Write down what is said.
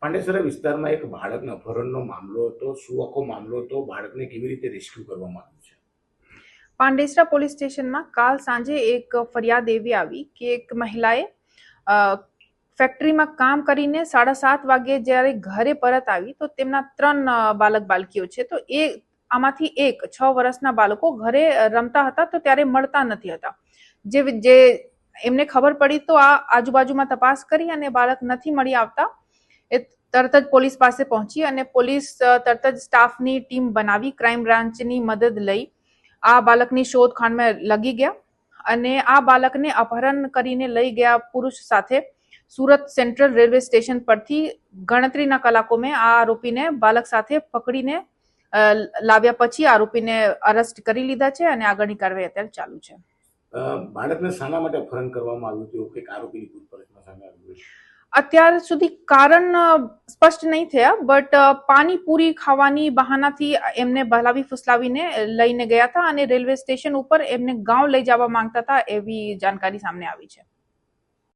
પાંડેસરા વિસ્તારમાં એક બાળકના અપહરણનો મામલો હતો. શું આખો મામલો હતો? બાળકને કેવી રીતે રેસ્ક્યુ કરવામાં આવ્યું છે? પાંડેસરા પોલીસ સ્ટેશનમાં કાલ સાંજે એક ફરિયાદ એવી આવી કે એક મહિલાએ ફેક્ટરીમાં કામ કરીને 7:30 વાગે જ્યારે ઘરે પરત આવી તો તેમના 3 બાલક બાલકીઓ છે. તો એ આમાંથી એક 6 વર્ષના બાળકો ઘરે રમતા હતા તો ત્યારે મળતા નથી હતા. જે એમને ખબર પડી તો આ આજુબાજુમાં તપાસ કરી અને બાળક નથી મળી આવતા એ તરત જ પોલીસ પાસે પહોંચી અને પોલીસ તરત જ સ્ટાફની ટીમ બનાવી ક્રાઇમ બ્રાન્ચની મદદ લઈ આ બાળકની શોધખોળમાં લગી ગયા અને આ બાળકને અપહરણ કરીને લઈ ગયા પુરુષ સાથે સુરત સેન્ટ્રલ રેલવે સ્ટેશન પરથી ગણતરીના કલાકોમાં આ આરોપીને બાળક સાથે પકડીને લાવ્યા પછી આરોપીને અરેસ્ટ કરી લીધા છે અને આગળની કાર્યવાહી અત્યારે ચાલુ છે. બાળકને શાના માટે અપહરણ કરવામાં આવ્યું હતું કંઈક આરોપીની પૂછપરછમાં સામે આવ્યું છે? અત્યાર સુધી કારણ સ્પષ્ટ નહીં થયા, બટ પાણીપુરી ખાવાની બહાનાથી એમને બહલાવી ફુસલાવીને લઈને ગયા હતા અને રેલવે સ્ટેશન ઉપર એમને ગાંવ લઈ જવા માંગતા હતા એવી જાણકારી સામે આવી છે.